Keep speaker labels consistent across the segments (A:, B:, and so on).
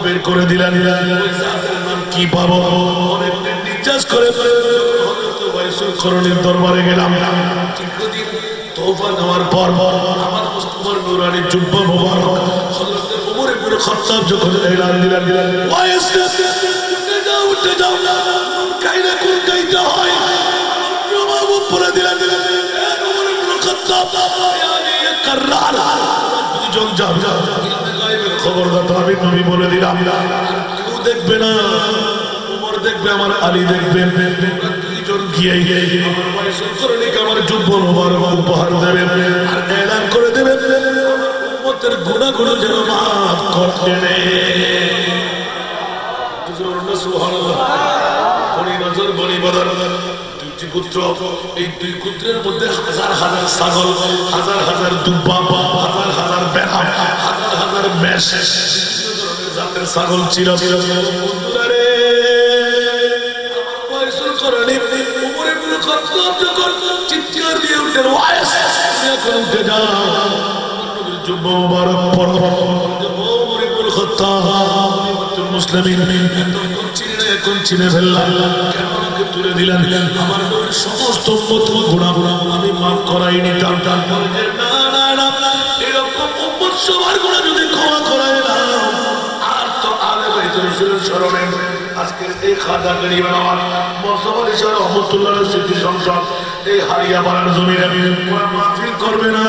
A: বের করে দিলেন। ওই জাতের নাম কি পাবো? অনেকদিন নির্যাস করে করণীর দরবারে গেলাম। দীর্ঘদিন তওবা নেওয়ার পর আমার মুস্তফার নূরানি জুব্বা মোবারক হযরত ওমর ইবনে খাত্তাব যখন এলান দিলেন, ওয়াইস উঠে যাও না, কাইনা কোন কাইটা হয় জবাব পড়ে দিলেন, ওমর ইবনে খাত্তাব ইয়ানি কাররার দুজন যাবে গায়বের খবরদাতা আমি নবী বলে দিলাম। কেউ দেখবে না, ওমর দেখবে, আমার আলী দেখবে, দুইজন গিয়ে আমার ওয়াইস করণীকে আমার জুব্বা মোবারক উপহার দেবে আর এলান করে দেবে উম্মতের গুনাহগুলো যেন মাফ করে দেয়। সুবহানাল্লাহ। বনি নজর, বনি বদর, দুইটি পুত্র। এই দুই পুত্রের মধ্যে হাজার হাজার ছাগল, হাজার হাজার দুব্বা, হাজার হাজার বেড়া, হাজার হাজার মেষ, বিভিন্ন ধরনের জাতের ছাগল ছিল। বন্ধুরা রে, আমার ওয়াইসুল করণী ওমর ইবনে খাত্তাব যখন চিৎকার দিয়ে উঠলেন, ওয়াইস তুমি এখন উঠে যাও, নবীর জুব্বা মোবারক পরো। ওমর ইবনে খাত্তাব মুসলিমিন এখন চিনে ফেললাম, কেন আমাকে তুলে দিলেন? আমার নবীর সমস্ত উম্মত গুনাহ আমি মাফ করাই নিতাম। না না না, এরকম উম্মত সবার গুনাহ যদি ক্ষমা করাই না, আর তো আলে বাইতুর রাসূলের শরণে আজকের এই খাজা গরিব নওয়াজ মোস্তফা আলী শাহ রহমাতুল্লাহ স্মৃতি সংসদ এই হারিয়া পাড়ার জমিনে মাহফিল করবে না,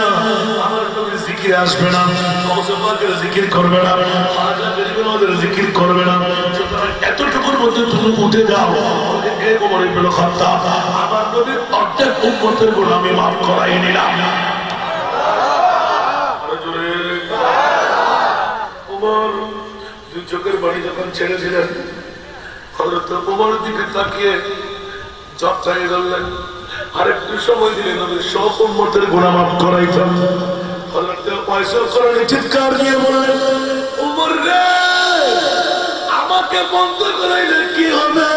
A: আমার নবীর জিকিরে আসবে না, মোস্তফাকে জিকির করবে না, খাজা গরিব নওয়াজের জিকির করবে না। এতটুকুর মধ্যে তুমি উঠে যাও, এই ওমর ইবনে খাত্তাব আমার নবীর অর্ধেক উম্মতের গুনাহ আমি মাফ করাই নিলাম। ওমর দুই চোখের বাড়ি যখন ছেড়েছিলেন, হযরত ওমর দিকে তাকিয়ে জব চাই ধরলেন, আরেকটু সময় দিলে নবীর সব উম্মতের গুনাহ মাফ করাইতাম। হযরত ওয়াইসুল করণী চিৎকার দিয়ে বললেন, ওমর রে, আমাকে বন্ধ করাইলে কি হবে?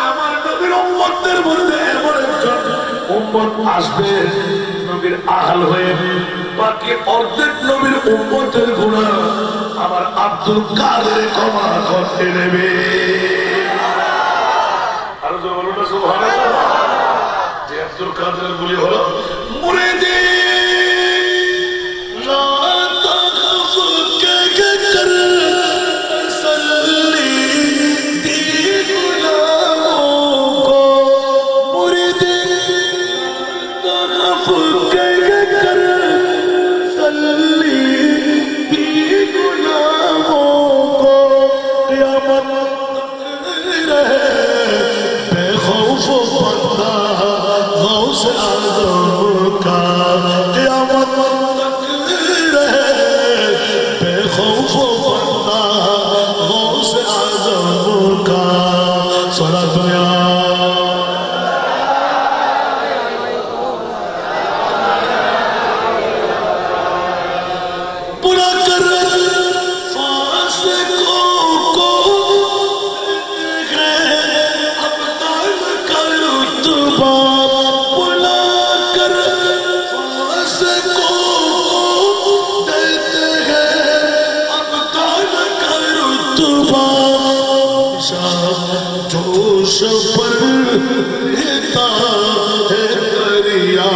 A: আমার নবীর উম্মতদের মধ্যে এমন একজন উম্মত আসবে নবীর আহল হয়ে, বাকি অর্ধেক নবীর উম্মতের গুনাহ আমার আব্দুল কাদের ক্ষমা করতে নেবে। আরো জোরে বলুন না সুবহানাল্লাহ। যে আব্দুল কাদের বলি হলো মুরিদি লা তাখাফ কে কর সল্লি দি গুলামো কো, মুরিদি তাখাফ কে কর সল্লি দি গুলামো কো, কিয়ামত রহে बेखौफ बंदा गौस आज़म का, क़यामत तक रहे बेखौफ बंदा गौस आज़म का। सारा दुनिया बुरा कर फासिकों को बुला कर फासिकों देते हैं अब्ताल का रुतबा, जोश पर हिता है दरिया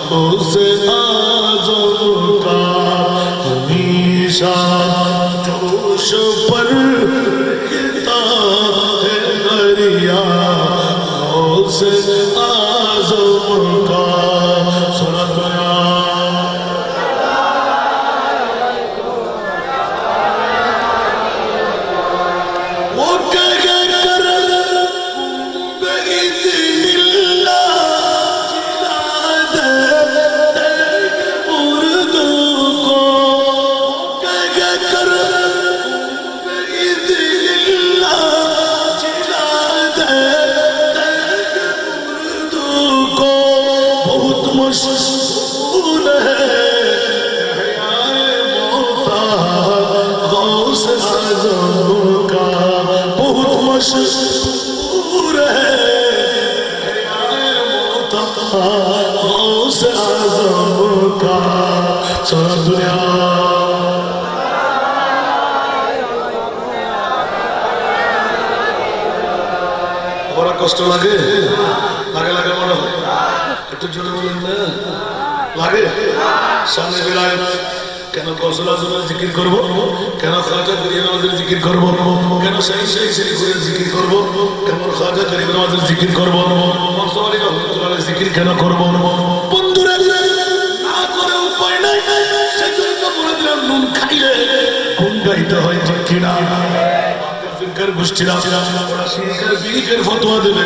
A: गौसे आज़म का, हमेशा जोश पर हिता है दरिया गौसे आज़म का। सुना गया वो कह कर बेइज़्निल्लाह जिला दे मुर्दों को, कह कर बेइज़्निल्लाह जिला दे मुर्दों को। बहुत मशहूर है गौस आज़म का, बहुत मशहूर है गौस आज़म का। सारा दुनिया কষ্ট লাগে লাগে লাগে মনে হয় একটু জোরে বলেন না লাগে সামনে বেলায় কেন কৌশলাজনের জিকির করবো কেন খাজা গরিব নওয়াজের জিকির করবো কেন সেই সেই সেই করে জিকির করবো কেমন খাজা গরিব নওয়াজের জিকির করবো মনসুর রহমাতুল্লাহ জিকির কেন করবো বন্ধুরা না করে উপায় নাই সেই জন্য বলে দিলাম নুন খাইলে কোন গাইতে হয় ঠিক কিনা ফিরকার গোষ্ঠীরা ওরা শিরকের বীজের ফতোয়া দেবে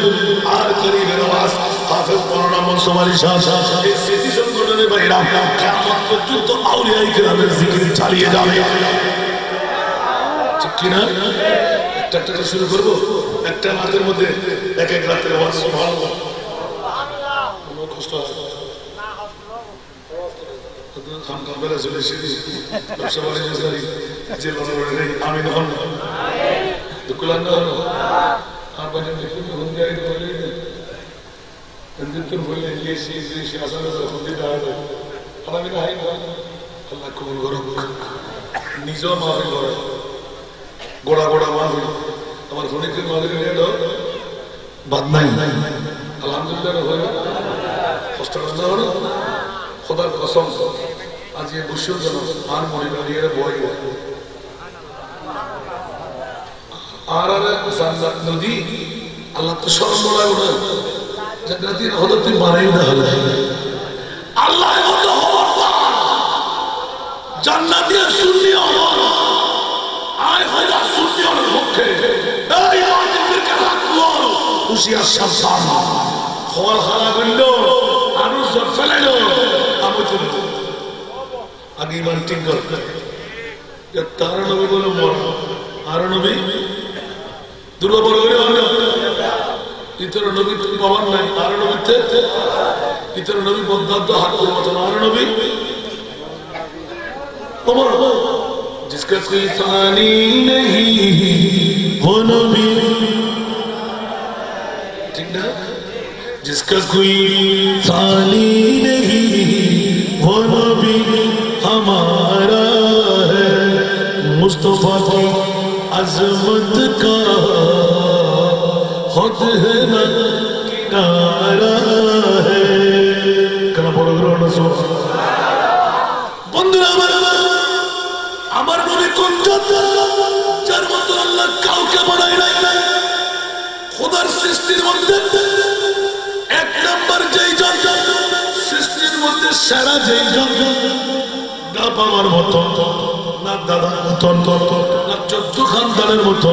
A: আর গরিবের আওয়াজ হাফেজ মাওলানা মনসুর আলী শাহ এই স্মৃতি সংগঠনের বাইরা কিয়ামত পর্যন্ত আউলিয়ায়ে কেরামের জিকির চালিয়ে যাবে ঠিক কিনা একটা একটা শুরু করব একটা রাতের মধ্যে এক এক রাতের আওয়াজ সুবহানাল্লাহ কোনো কষ্ট আছে না আপনারা খান কাবেলা চলে এসেছি সবাই জানি যে লড়াই আমি নন দুকুলান না আর বাজে দেখুন হন যায় বলে انتم بولیں یہ چیز اصل میں خودی دار ہے ہمیں نہیں اللہ قبول کرو নিজেও মাহফিল করে গোড়া গোড়া মাহফিল আমার ফোনিতে মাহফিল নিয়ে দাও বাদ নাই আলহামদুলিল্লাহ হয়ে কষ্ট করতে হবে খোদার কসম আজ এই বসেও যেন আর মনে করিয়ে বই আর জান্নাত নদী আল্লাহ তো সর্বময় ওঠে জান্নাতের হদতে বানাই না হলো আল্লাহর মতো হওয়াটা জান্নাতের সুন্নি হলো আয় হয়রা সুন্নি হলো পক্ষে এই আমাদের কাছে কোন হুশিয়ার সাবধান খবর খারাপ হলো আরো জোর ফেলাইলো আমি তো আগে ইমান ঠিক কর তার নবী বলে মর আর নবী দুর্বল করে হলো ইতর নবী পাওয়ার নাই আর নবীতে ইতর নবী বদদাদ হাত করতে আর নবী ওমর जिसका कोई सानी नहीं वो नबी ठीक ना जिसका कोई सानी नहीं वो नबी हमारा है मुस्तफा की अजमत का खुद है ना किनारा है कना पढ़ो ना सो बंदरा আমার নবী কোন জাত যার মতো আল্লাহ কাউকে বানায় নাই খোদার সৃষ্টির মধ্যে এক নাম্বার যেই জাত সৃষ্টির মধ্যে সেরা যেই জাত না বাবার মতো না দাদার মতো না 14 খানদানের মতো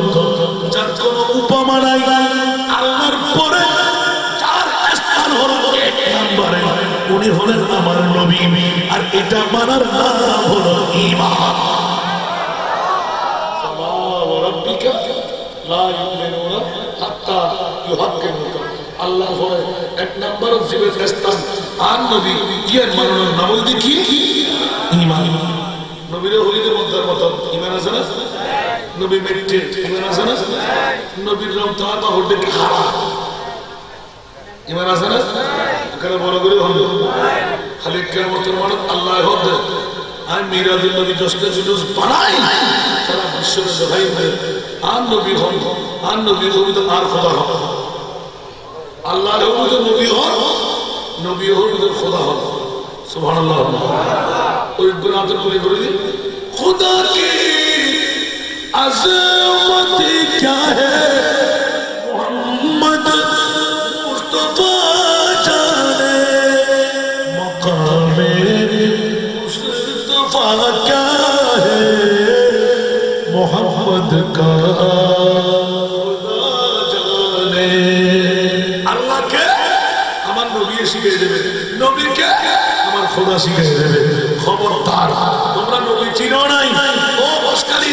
A: যার কোনো উপমা নাই আল্লাহর পরে যার স্থান হলো এক নম্বরে উনি হলেন আমার নবী আর এটা মানার নাম হলো ঈমান لا يؤمنون حتى يحكموك আল্লাহ হয় এক নাম্বার জীবের স্থান আর নবী কি এর মাননার নাম দেখি ঈমান নবীর হলিদের মধ্যের মত ঈমান আছে না নবী মেটে ঈমান আছে না নবীর নাম তাআলা হতে কি ঈমান আছে না কেন বড় করে হলো খালি কিয়ামতের মানত আল্লাহ হবে আর মিরাজুল নবী জসকে জুলুস বানাই সারা বিশ্বের দেখাই আর নবী হন আর নবী হবি তো আর খোদা হন আল্লাহর হবি তো নবী হন নবী হবি তো খোদা হন সুবহানাল্লাহ ওই গুনাহতে করে করে खुदा की अज़मत क्या है मोहम्मद मुस्तफा जाने मकामे मुस्तफा क्या है मोहम्मद का खुदा जाने अल्लाह के আমার নবী শিখিয়ে দেবে নবীকে আমার খোদা শিখিয়ে দেবে খবরদার তোমরা নবী চিনো নাই ও বসকালী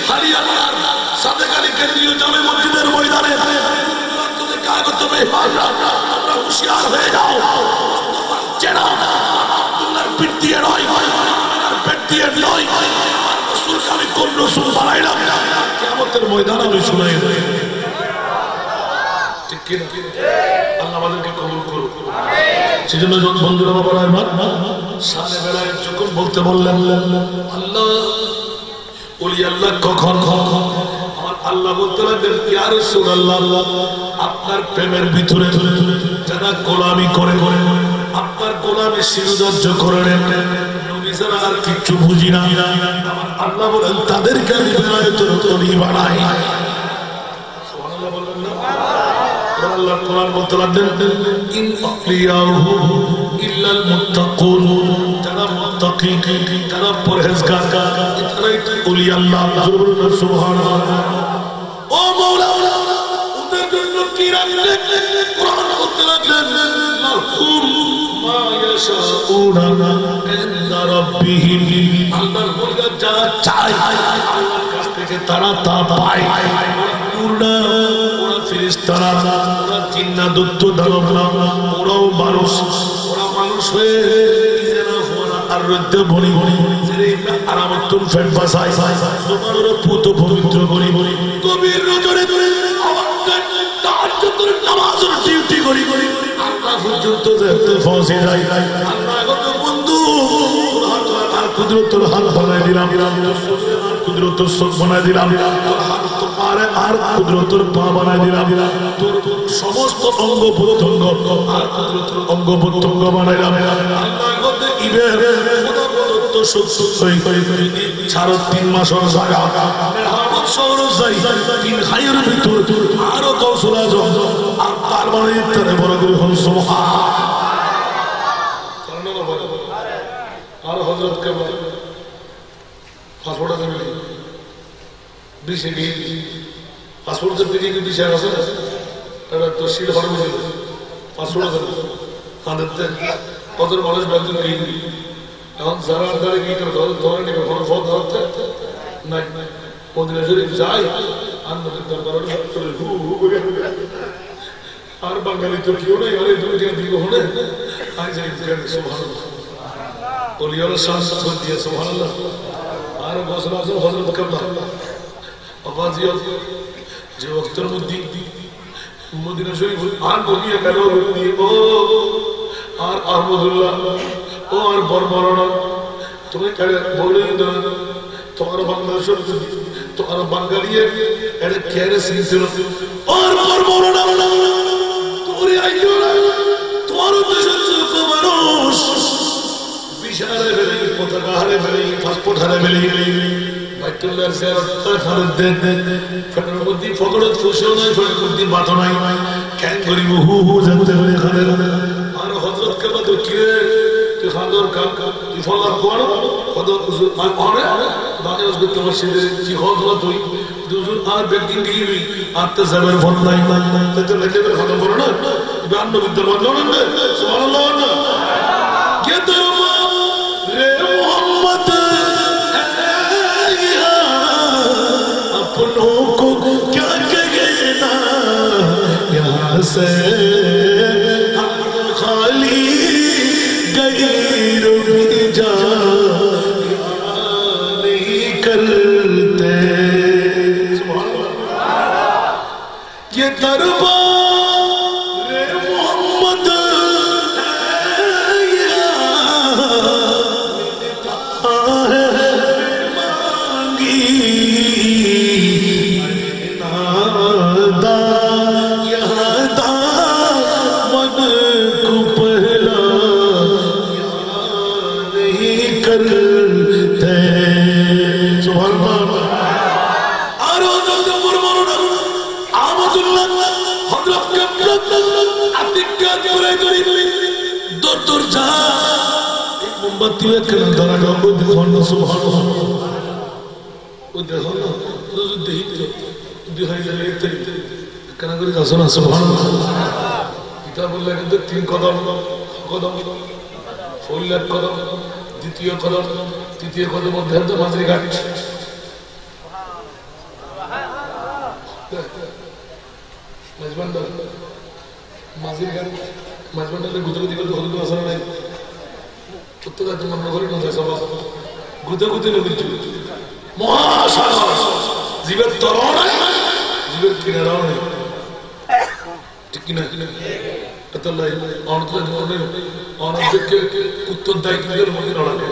A: হারিয়ানার সাদেক আলী কেন্দ্রীয় জামে মসজিদের ময়দানে তোদের কাগজ মেহমানরা তোমরা হুঁশিয়ার হয়ে যাও মুস্তাফার চেনা আব্দুল্লাহর পিঠ দিয়ে নয় আর পেট দিয়ে নয় রাসূলকে আমি কোন রাসূল বানাইলাম কিয়ামতের ময়দানে আমি শুনাই দেব ঠিক কি আল্লাহ আমাদেরকে কবুল করুন আমিন সেজন্য বন্ধুরা বাবারা আমার সামনে বেলায় যখন বলতে বললেন আল্লাহ ওলি আল্লাহ কখন আমার আল্লাহ বলতে লাগলেন ইয়া রাসূলুল্লাহ আপনার প্রেমের ভিতরে যারা গোলামি করে আপনার গোলামি শিরোধার্য করে নেন, নবী ছাড়া আর কিচ্ছু বুঝি না, আল্লাহ বলেন তাদেরকে আমি বেলায়েতের ওলি বানাই। সুবহানাল্লাহ বলবেন না? আল্লাহ কোরআন বলতে লাগলেন ইন আউলিয়াহু ইল্লাল মুত্তাকুন, যারা মুত্তাকি, যারা পরহেজগার, তারাই ওলি আল্লাহ। সুবহানাল্লাহ। ও মাওলা, ওদের জন্য কি রাখলেন? কোরআন বলতে লাগলেন লাহুম মা ইয়াশাউনা ইনদা রাব্বিহিম, আল্লাহর বলগা যা চায় আল্লাহর কাছ থেকে তারা তা পায়। ওরা ফেরেশতারা, ওরা জিন্নাত, দানব না, ওরাও মানুষ, ওরা মানুষ হয়ে নিজেরা ওরা আর রদ্দে বলি আরামতুল ফেট বাসায় তোমার ওরা পুত পবিত্র বলি কবির নজরে তাহাজ্জুদের নামাজের ডিউটি করি আল্লাহ পর্যন্ত যেতে পৌঁছে যাই। আল্লাহ কত বন্ধু আর কুদরতের হাত বানাই দিলাম, কুদরতের চোখ বানাই দিলাম, তোর হাত তো পারে আর কুদরতের পা বানাই দিলাম, তোর সমস্ত অঙ্গ প্রত্যঙ্গ আর কুদরতের অঙ্গ প্রত্যঙ্গ বানাইলাম। আল্লাহ কত ইবের সাড়ে 3 মাসের জায়গা খাইয়ের ভিতর আরো কৌশল আর তার মানে ইত্যাদি বড় করে আর হজরত কে পাসপোর্ট আছে পাসপোর্টের দিকে বিষয় আছে এটা তো শিল ভালো পাসপোর্ট আছে কত মানুষ ব্যাংক এখন যারা আন্দারে কি করে ধরে নেবে কোনো ফল ধরতে নাই মদিনা শরীফ যায় আন্দারের দরবারে হু হু করে আর বাঙালি তো কেউ নেই আরে দুই টাকা দিব হলে আই যাই সুবহানাল্লাহ ওলিয়ার শান্ত দিয়ে সুবহানাল্লাহ। আর বছর বছর হযরত কাবলা আবাজিয়া যে ওয়াক্তের মধ্যে মদিনা শরীফ আর বলিয়ে গেল ও আর আহমদুল্লাহ ও আর বর্বরণ তুমি বলে তোমার বাংলাদেশ তোমার বাঙালি এটা কেড়ে শিখছিল আর বর্বরণ তোরে আইও না তোমার দেশের যোগ্য মানুষ বিশালে ফেলে পতাকা হারে ফেলে পাসপোর্ট হারে ফেলে বাইতুল্লাহর জিয়ারত হারে দেন ফেরের মধ্যে ফকরত খুশিও নাই ফেরের মধ্যে বাতো নাই কেন করিব হু হু জানতে হবে এখানে আর হযরত কেবা তো কি তুই খাদর কাম তুই ফলার কোন কত আরে বাকি ওই তোমার সাথে কি হলো তুই দুজন আর ব্যক্তি গিয়ে আত্মা জাবের ফল নাই তো লেগে খতম করো না বান্ন বিদ্যা বললো না সুবহানাল্লাহ না কে তো রে মোহাম্মদ अपनों को क्या कहना यहाँ से खाली गैरों की जा नहीं करते ये दरबार मोहम्मद मोमबत्ती धरा देखो ना सुबहानाल्लाह देखो ना दिखाई दे কেন করে যাচ্ছ না সুবহানাল্লাহ এটা বললে কিন্তু 3 কদম ফুলের কদম দ্বিতীয় কদম তৃতীয় কদম মধ্যে মাঝরি ঘাট মাঝির ঘাট মাঝবান্ডারে গুজরাতি করতে হতো আসলে নাই প্রত্যেকটা তোমার নগরে না যায় সবাই গুজরাতি নদীর মহাসাগর জীবের তরণ জীবের কিনারাও নেই ঠিক কিনা উত্তর দায়িত্বের মধ্যে লড়াকে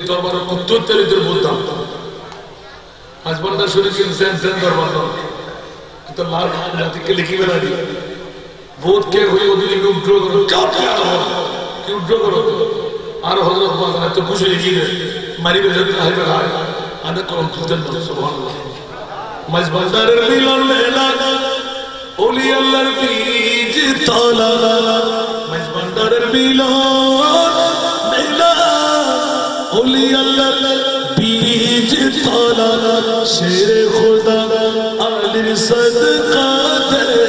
A: দরবার উত্তরদারিদের বলতাম হাজবান্ডার শরীর দরবার تو اللہ جاتی کے لکھی بنا دی ووٹ کے ہوئی وہ دلی میں اٹھو کرو کیا کیوں اٹھو کرو آر حضرت بات ہے تو کچھ لکھی ہے ماری بجرد آئی بغائے آدھا کرم تجن سبحان اللہ مجبندر بیلان میلا اولی اللہ بیج تالا مجبندر بیلان میلا اولی اللہ بیج تالا شیر خدا عالر صدقہ دے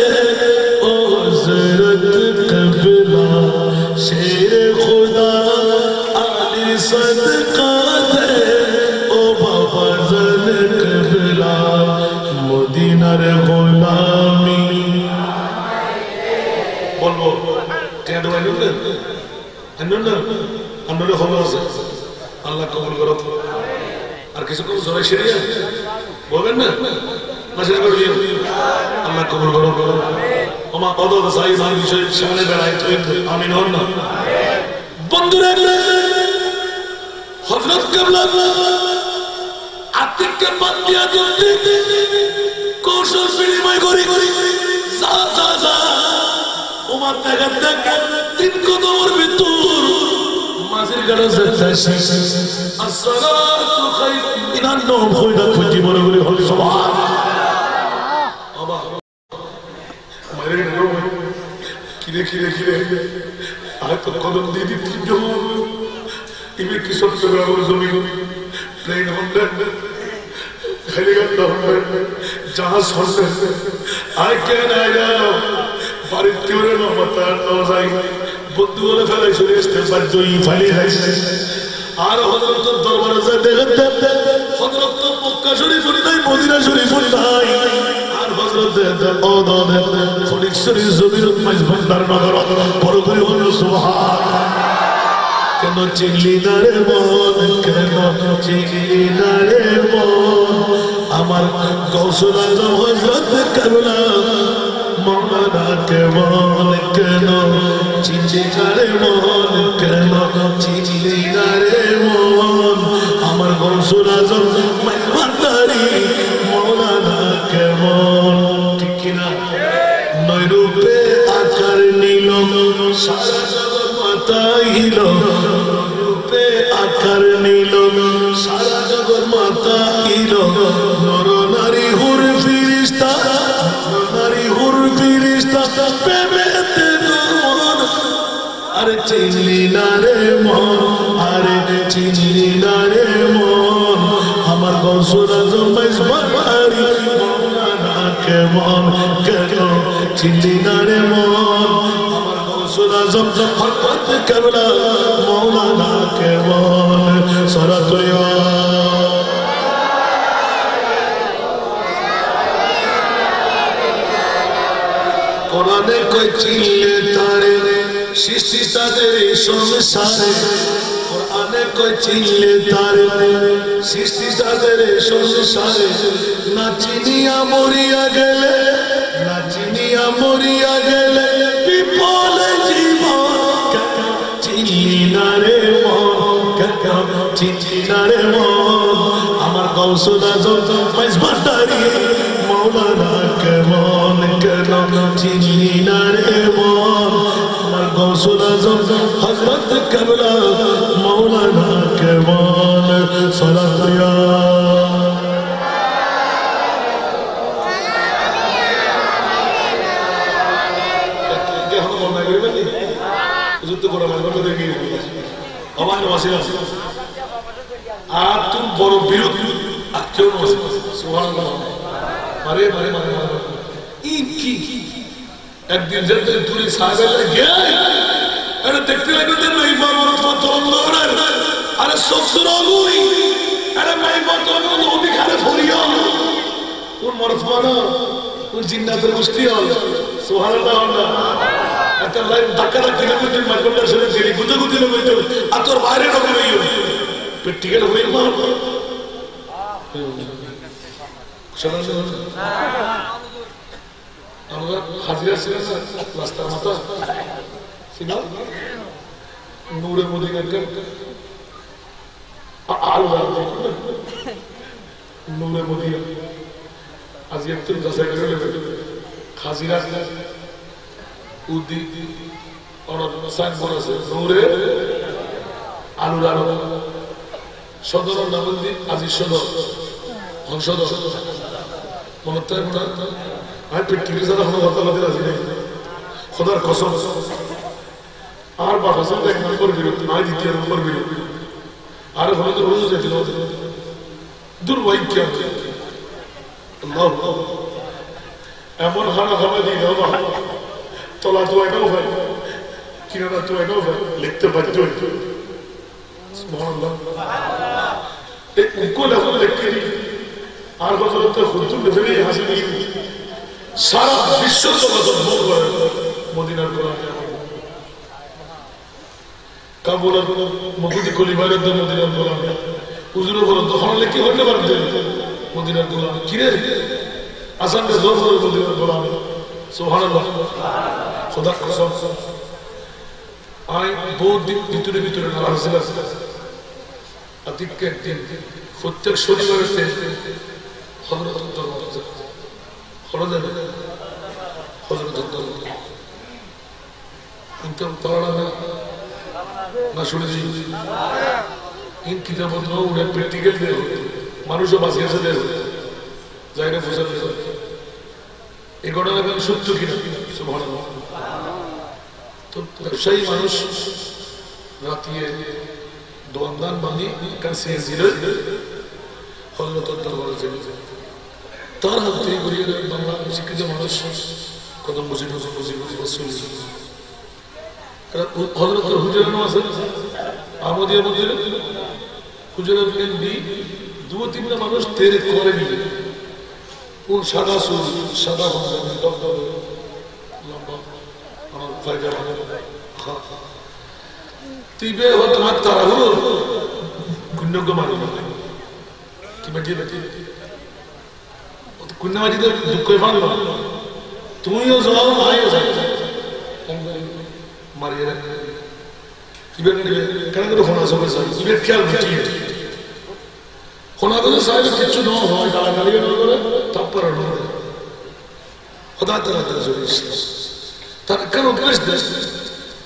A: او حضرت قبلہ شیر خدا عالر صدقہ دے او بابا زن قبلہ مدینہ رے غلامی بول کیا دعائی انہوں نے خبر سے اللہ قبول کرو اور کسی کو زورہ شریعہ بولن نا مشہر کر لیا اللہ قبول کرو وما قضا دسائی ذان کی شغلے بیرائی تو آمین ہونا بندر حضرت قبلہ আতিক কে বাদ দিয়া দিতে কৌশল বিনিময় করি যা যা যা ওমার দেখা দেখা তিন কদমের ভিতর মাঝের গাড়া যাচ্ছে আসসালাতু খায়রুম মিনান নওম কইরা খুঁজি বড় করে হল সুবহানাল্লাহ বাবা মারে গেল কিরে আর তো কদম দিয়ে দিতে যাব ইবে কি সব করে আমার জমি প্লেন হন্ডা হেলিকপ্টার হন্ডা জাহাজ হন্ডা আই ক্যান আই নাও বাড়ির তিউরে না মাতার না যাই বন্ধু বলে ফেলাই চলে আসতে বাধ্যই ফালি যাইছে আর হযরত দরবারে যা দেখতে হযরত মক্কা শরীফ নাই মদিনা শরীফ নাই আর হযরত ও দাদা ফটিক শরীফ জমির মজবন্দার নগর বড় করে হলো সুবহানাল্লাহ কেন চিনলি না রে মন কেন চিনলি না রে মন আমার গৌসুল আজম হযরত কারুনা মওলানা কে মন কেন চিনলি না রে মন কেন চিনলি না রে মন আমার গৌসুল আজম ভান্ডারি মওলানা কে মন ঠিক কিনা নয় রূপে আকার নিল সারা জগৎ মাতাইল রূপে আকার নিল সারা জগৎ মাতাইল নর নারী হুর ফিরিস্তা নারী হুর ফিরিস্তা প্রেমেতে মন আরে চিনলি না রে মন আরে চিনলি না রে মন আমার গৌসুল আজম মেজবাড়ি মওলানা কে মন কেন চিনলি না রে মন আমার গৌসুল আজম হযরত কারুনা মওলানা কে মন সারাতুয়া কোরআনে কই চিনলে তারে সৃষ্টি তাদের সংসারে কোরআনে কই চিনলে তারে সৃষ্টি তাদের সংসারে না চিনিয়া মরিয়া গেলে না চিনিয়া মরিয়া গেলে বিপলে জীবন চিনলি না রে মন চিনলি না রে মন আমার গৌসুল আজম মেজবান্ডারি মওলানা কে মন কেন চিনলি না রে মন আমার গৌসুল আজম হযরত কারুনা মওলানা কে মন সালাতিয়া যুদ্ধ করা মাঝে দেখি আমার ওয়াসিলা আর তুমি বড় বিরোধ আর কেউ সুবহানাল্লাহ মারে মারে মারে কি একদিন যেতে তুই সাহেবের গিয়ে আরে দেখতে লাগতে নাই বাবার তো অন্ধকার আরে সসুরাগুই আরে মাই বাতো নদী খানে ফরিয়া ওর মরতমানা ওর জিন্নাতের মুস্তি হল সুবহানাল্লাহ একটা লাইন ধাক্কা ধাক্কি না তুই মাইকন্ডার সাথে দিলি গুতে গুতে না কইতো আর তোর বাইরে ঢোকে রইও প্র্যাকটিক্যাল হয়ে মার আমরা হাজিরা ছিলাম রাস্তার মাথা সিনা নূরে মদিনার আল্লাহ নূরে মদিনা আজ একটু যাচাই করে নেবে হাজিরা উদি সাইন বোর্ড আছে নূরে আলুর আলু সদর নামন্দি আজি সদর হংসদর মনত আমি প্র্যাকটিক্যালি যারা কোনো কথা বলতে রাজি নেই খোদার কসম আর বা হাসান এক নম্বর বিরোধ নয় দ্বিতীয় নম্বর বিরোধ আর হলে তো রোজ যেতে দুর্ভাগ্য এমন খানা খাওয়া দিয়ে দাও না তলা তো এটাও ভাই কিনারা তো এটাও ভাই লিখতে বাধ্য আর হাসি সারা বিশ্ব মদিনার কাবুল মকুদি কলিবারের মদিনার গোলাম হুজুর বলেন তখন কি হতে পারতেন মদিনার গোলাম কিরে আসামকে জোর করে মদিনার গোলাম সুবহানাল্লাহ খোদা কসম আই বহুত দিন ভিতরে ভিতরে নারাজিল আছে আতিককে একদিন প্রত্যেক শনিবারের হযরত দরবার খড়া যাবে হযরত দরবার ইনকাম করা না শুনে দিই ইন কিতাব বন্ধ উড়ে প্র্যাকটিক্যাল দেয় মানুষও বাঁচিয়েছে দেয় জায়গা ফসল এই ঘটনা কেন সত্য কিনা সুবহানাল্লাহ তো ব্যবসায়ী মানুষ রাতিয়ে দোয়ানদান বাঁধি কাছে জিরে হযরতের দরবারে চলে যায় তার হাত থেকে গড়িয়ে বাংলা শিক্ষিত মানুষ কদম বুঝি হযরতের হুজুরের নাম আছে আমদিয়া মধ্যে হুজুরের এমডি দু তিনটা মানুষ তেরে করে দিবে কোন সাদা সুর সাদা লম্বা আমার ফায়দা তিবে হতো না তারা হলো গুণ্যজ্ঞ মানুষ কি বাজিয়ে বাজিয়ে কুন্নাবাজিতে দুঃখ পারল তুমিও যাও ভাইও যাও মারিয়ে রাখ ইবেন কেন করে ফোন আসবে স্যার ইবেন খেয়াল বুঝিয়ে খোনা করে সাহেব কিছু ন হয় গালাগালি করে তারপরে খোদা তারা তার কেন উপদেশ দেয়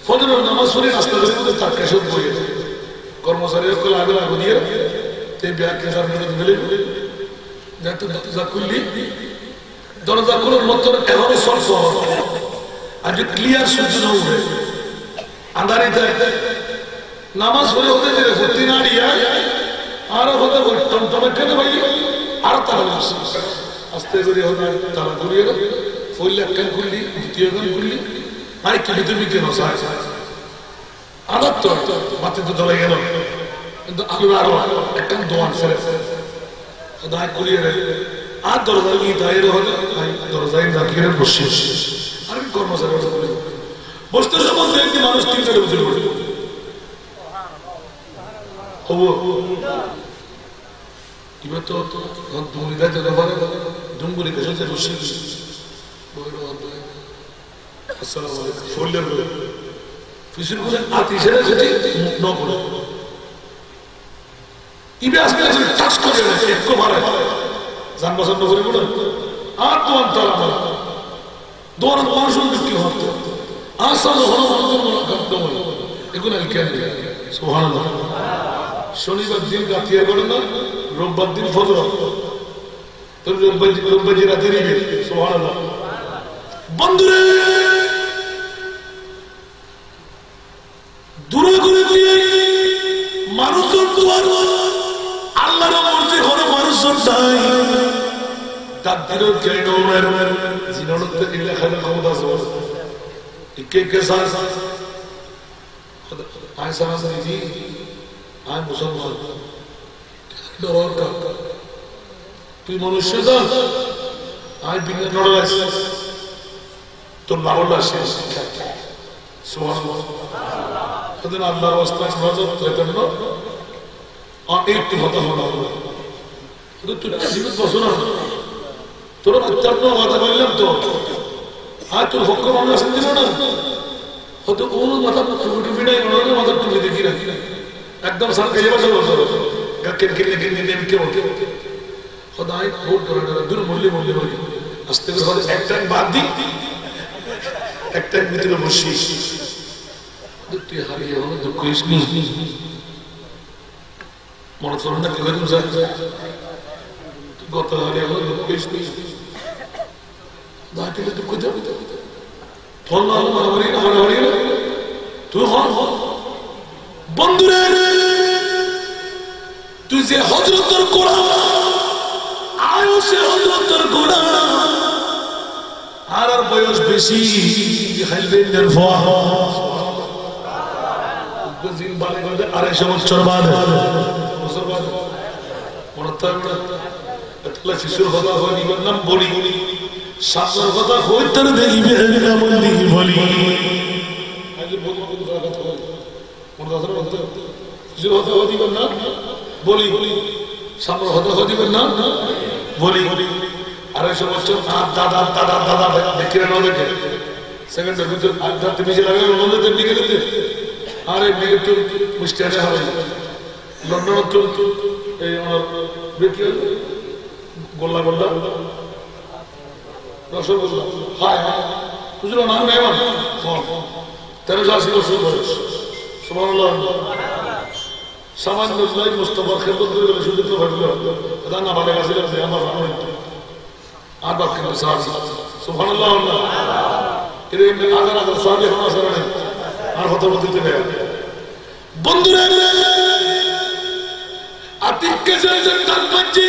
A: ফজরের নামাজ পড়ে রাস্তা ধরে তার কেশব বইয়ে কর্মচারীর কলে আগে লাগু দিয়ে এই ব্যাগকে তার মধ্যে ফেলে যাতে দরজা খুললি দরজা খোলার মতো এখনো স্বল্প আর যে ক্লিয়ার সূর্য না উঠে আন্ধারিতে নামাজ পড়ে হতে দিলে ভর্তি না দিয়া আরো হতে টমটমে কেন ভাই আর তারা আস্তে করে হতে তারা ঘুরিয়ে ফইলে একখান খুললি দ্বিতীয় গান খুললি আরে কি ভিতরে কেন আদার তো মাথে তো ধরে গেল কিন্তু আলুর আরো একখান দোয়ান ছেড়ে দায় করিয়ে আর দরজা নিয়ে দায়ের হলে দরজায় রাখিয়ে বসে আর কর্মচারী বসতে সময় একটি মানুষ তিনটারে বুঝে পড়ে এবার তো দুমুড়ি গাছ যেতে পারে দুমগুলি কেসে বসে আসসালামু আলাইকুম ফোল্ডার বলে ফিসুর বলে আতি ছেড়ে সেটি মুখ ন করে ইবে আসলে টাচ করে একটু ভালো জান পছন্দ করে বলে আর তোমার তারা মারা দোয়ার মানুষ কি হতো আসলে হলো এগুলো কেন সুবহানাল্লাহ শনিবার দিন রাতিয়ে করে না রোববার দিন ফজর তো রোববার দিন রাতে নিবে সুবহানাল্লাহ বন্ধুরে দূরে করে দিয়ে মানুষজন দোয়ার আল্লাহর মর্জি করে মানুষজন চাই তাকদীরের কেনমের জিনারতে ইল্লা খানা ক্ষমতা আছে কে কে সাথ আয় সারা জি আয় মুসলমান ডর কা তুই মনুষ্য জান আয় বিনা নড়াইছ তোর লাউলা শেষ সুবহানাল্লাহ তাদের আল্লাহর ওয়াস্তায় নজর রাখেন না আর একটু হতা হলো তো তুই জীবন বসো না তোর আত্মার কথা বললাম তো আর তোর হক মামলা শুনছিল না হয়তো ওর মাথা টুপি টুপিটাই ওনার মাথা টুপি দেখি রাখি একদম সারকে যাবে সব গাকের গিলে গিলে নেমে কেউ খোদাই বহুত ডরা ডরা দূর মূল্যে মূল্যে বলি আস্তে করে একটা বাদ দি একটা ভিতরে বসি তুই হারিয়ে হলো দুঃখ ইসনি মনে করেন না কেন গত হারিয়ে হলো দুঃখ ইসনি দাঁড়িয়ে দুঃখ যাবে ফল না হলো মারামারি না মারামারি না তুই হল বন্ধুরে তুই যে হযরতের কোরআন আয়ো সে হযরতের কোরআন আর বয়স বেশি হাইলবে নির্ভর জিন বালে করে 250 বছর বাদ মনতার এতলা শিশুর কথা হয়নি নাম বলি সাতর কথা হইতে দেখিবে এমন দিকে বলি আগে বলবো কথা হয় কোন কথা বলতে শিশুর কথা হই দিবেন না বলি সাতর কথা হই দিবেন না বলি 250 বছর দাদা দাদা দাদা দেখে না দেখে সেকেন্ডের ভিতর আধ্যাত্মিক বেশি লাগে বন্ধুদের দিকে দিতে আরে নেগেটিভ মিস্টেক হয় লন্ডন তো এই আমার বেকি গোল্লা গোল্লা রসগোল্লা হায় বুঝলো না মেহমান 1380 বছর বয়স সুবহানাল্লাহ সামান্য জুলাই মুস্তাফার খেদমত করে সুযোগ ভাবলো এটা না ভালো কাছে আছে আমার ভালো আর বাকি সাহাব সুবহানাল্লাহ এর আগার আগার সাহাবী হওয়া সরনে আর কথা বলতে দেবে বন্ধুরা আতিককে যে টান পাচ্ছি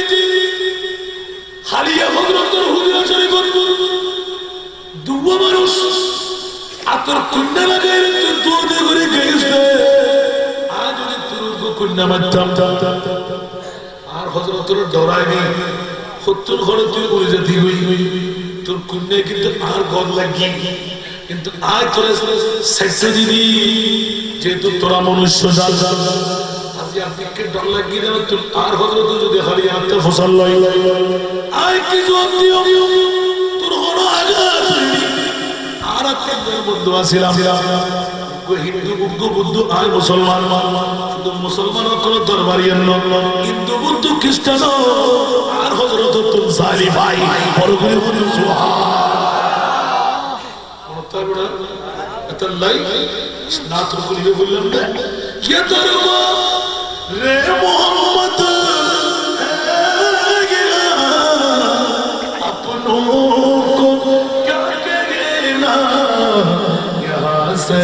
A: হালিয়া হযরতের হুজুর শরীফ দুয়া মানুষ আতর কুন্না লাগাই তোর দুধে করে গেছে আজ যদি তোর কুন্না মারতাম আর হযরতের দৌড়াইনি 70 ঘরে তুই উড়ে যেতে হই তোর কুন্না কিন্তু আর গদ লাগি কিন্তু আজ তোরে সাইসে দিদি যেহেতু তোরা মনুষ্য জাত আজ আতিককে ডর লাগি যেন তোর আর হযরত যদি হারিয়ে আনতে ফসল লই আয় কি জবাব দিও তোর হলো আঘাত আর আতিকের বন্ধু আছিলাম হিন্দু বুদ্ধ আর মুসলমান শুধু মুসলমানও কোন দরবারিয়ান হিন্দু বুদ্ধ খ্রিস্টান আর হযরত তুল সালি ভাই বড় করে বলুন সুবহানাল্লাহ তারপরে এত লাই স্নাত করিবে বললাম না কে দরবা রে মোহাম্মদ अपनों को क्या कहना यहाँ से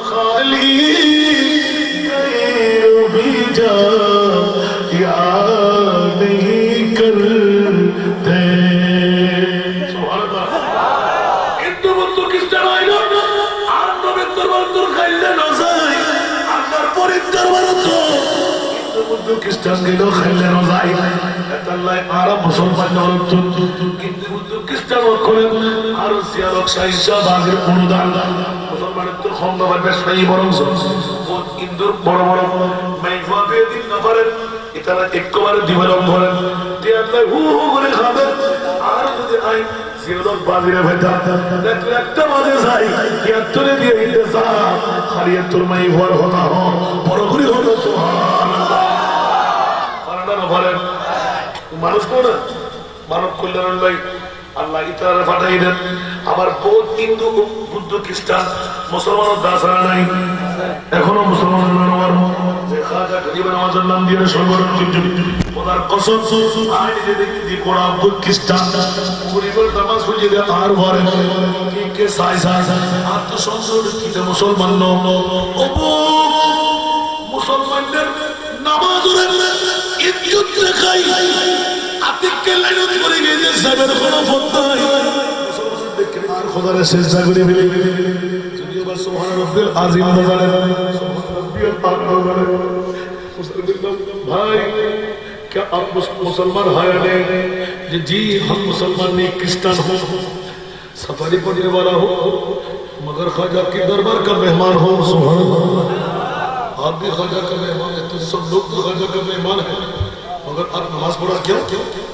A: खाली गए भी जा याद नहीं करते हिंदू बंधु ख्रिस्टान आइलो আর নবীর দরবার তোর খাইলে না যায় আমার পরের দরবার তো হিন্দু বন্ধু খ্রিস্টান গেলেও খাইলে না যায় আল্লাহ আরা মুসলমান হিন্দু বন্ধু খ্রিস্টান করে আর সিয়ারক সাইসা বাগের অনুদান মুসলমানের তো খন্ডবার বেশ নাই বরং হিন্দু বড় বড় মাইফা দিয়ে দিন না পারেন এটারা একবারে দিবেন ভরেন দিয়ে আল্লাহ হু হু করে খাবেন আর যদি আই সিয়ারক বাগের ভেতা দেখলে একটা মাঝে যাই ইয়াত্তরে দিয়ে ইন্তেসা খালিয়াতুল মাইফার হতা হ বড় করে হলো সুবহানাল্লাহ পারেন না পারেন মানুষ কোন মানব কল্যাণ ভাই আল্লাহ ইতারা পাঠাই দেন আবার বহুত হিন্দু বুদ্ধ খ্রিস্টান মুসলমানের দাসরা নাই এখনো মুসলমানের নাম যে খাজা গরিব নামাজের নাম দিয়ে সর্বরক্ষিত ওনার কসম আই যে দেখি কোড়া বুদ্ধ খ্রিস্টান গরিবের নামাজ পড়িয়ে দেয় আর ভরে কে সাই সাই আত্মসংসদ কি মুসলমান নো ওবো মুসলমানদের নামাজের ইজ্জত রাখাই আতিককে লাইনত করে গেছে সাবের কোনো ফতোয়া মুসলমানদের দেখে আর খোদার সেজদা করে ফেলে যদিও বা সুবহান রাব্বিল আযীম বলে সুবহান রাব্বিল আযীম বলে মুসলমান ভাই क्या आप मुसलमान है ने जी हम मुसलमान नहीं क्रिश्चियन हो सफारी पढ़ने वाला हो मगर ख्वाजा के दरबार का मेहमान हो सुभान अल्लाह आप भी ख्वाजा का मेहमान है तो सब लोग तो ख्वाजा का मेहमान है मगर आप नमाज पढ़ा क्यों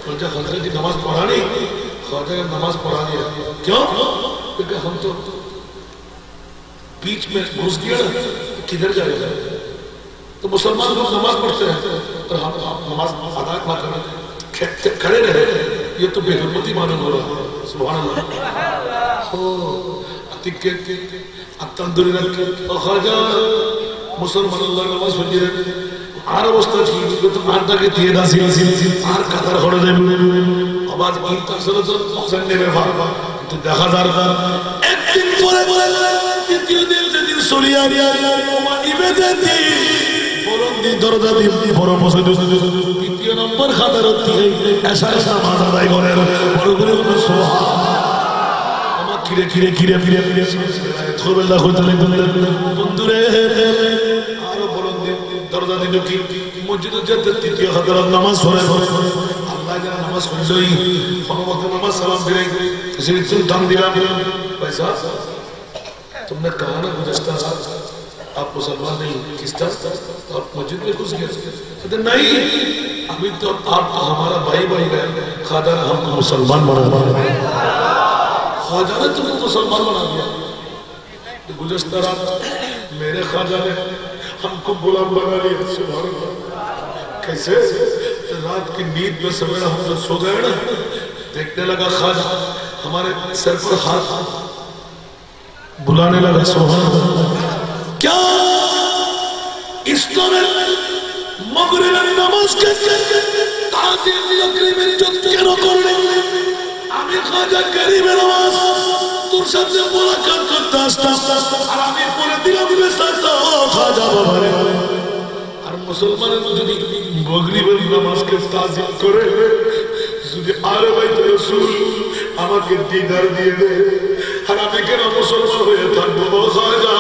A: ख्वाजा हजरत की नमाज पढ़ानी ख्वाजा की नमाज पढ़ानी है क्यों क्योंकि हम तो बीच में घुस गया किधर जाएगा तो मुसलमान लोग नमाज पढ़ते हैं और हम नमाज अदा ना करें खड़े रहे ये तो बेहरमती मालूम हो रहा है सुभान अल्लाह हो अतिके अत्तंदुरी रखे खाजा मुसलमान अल्लाह नमाज पढ़िए আর অবস্থা ছিল তো আরটাকে দিয়ে দাসি আর কাতার করে দেবে আওয়াজ কিন্তু আসলে তো হোসেন নেবে ভাবা তো দেখা দরকার একদিন পরে দ্বিতীয় দিন সেদিন সরিয়া ওমা ইবেদাতি বরন্দি দরজা দি বড় বসে দ্বিতীয় নম্বর খাতার দিয়ে এশার নামাজ আদায় করে বড় করে সুবহান ওমা কিরে থরবেলা হইতে বন্ধুরে আর বরন্দি দরজা দিল কি মসজিদে যেতে তৃতীয় খাতার নামাজ পড়ে আল্লাহ যারা নামাজ পড়লই ফরমাতে নামাজ সালাম ফিরে তসবিহ টান দিলাম পয়সা तुमने कहा ना गुज़श्ता आप मुसलमान नहीं किस तरह तो आप मस्जिद में घुस गए कहते नहीं अभी तो आप हमारा भाई गए ख्वाजा ने हमको मुसलमान बना दिया ख्वाजा ने तुम्हें मुसलमान बना दिया गुज़श्ता रात मेरे ख्वाजा ने हमको गुलाम बना लिया सुभान अल्लाह कैसे रात की नींद में सवेरा हम लोग सो गए ना देखने लगा ख्वाजा हमारे सर पर हाथ बुलाने लगा सुभान अल्लाह क्या इस तरह मगरिबेर नामाज के ताज़ीम तकरीबेर जो केन करले আমি খাজা গরিবের নামাজ তোর সাথে মুলাকাত করতে আসতাম আর আমি পড়ে দিলাম রেসাতা খাজা বাবারে আর মুসলমানের যদি মাগরিবের নামাজকে তাজিম করে যদি আলে বাইত রাসূল আমাকে দিদার দিয়ে দে আর আমি কেন মুসলমান হয়ে থাকবো খাজা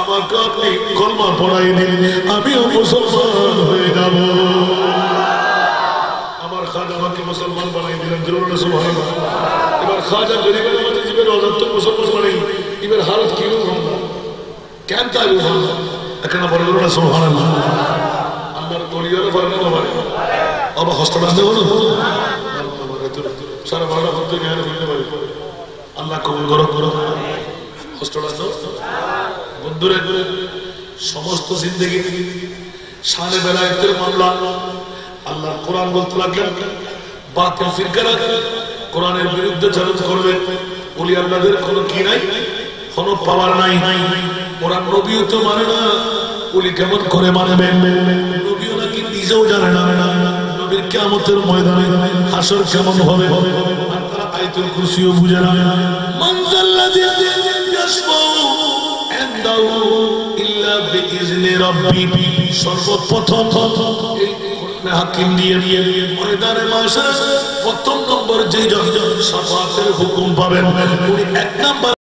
A: আমাকে আপনি কলমা পড়াই দিন আমিও মুসলমান হয়ে যাব খাজা আমাকে মুসলমান বানাই দিলেন জরুরি সুবহানাল্লাহ এবার খাজা গরিবের মধ্যে জীবের অজত্ব মুসলমান বানাই এবার হালত কি হবে কেন তাই হবে এখানে বড় জরুরি সুবহানাল্লাহ আল্লাহর তরিয়ারে ফরমানো হয় আবার হস্তবাস দেব না সারা বাংলা ভক্ত জ্ঞান হইতে পারে আল্লাহ কবুল করো হস্তবাস দাও বন্ধুরা সমস্ত জিন্দেগি শানে বেলায়েতের মামলা আল্লাহ কোরআন বলতে লাগলেন বাতিল ফিরকারা কোরআনের বিরুদ্ধে চালনা করবে ওলি আল্লাহদের কোনো কি নাই কোনো পাওয়ার নাই ওরা নবীও তো মানে না ওলি কেমন করে মানবে নবীও নাকি নিজেও জানে না নবীর কিয়ামতের ময়দানে হাসর কেমন হবে আর তারা আয়াতুল কুরসিও বুঝে না মানজাল্লাযী ইয়াশফাউ ইনদাহু ইল্লা বিইজনি রাব্বি সর্বপ্রথম এই হাকিম দিয়ে ময়দানে মাশার প্রথম নম্বর যে শাফাতের হুকুম পাবেন উনি এক নম্বর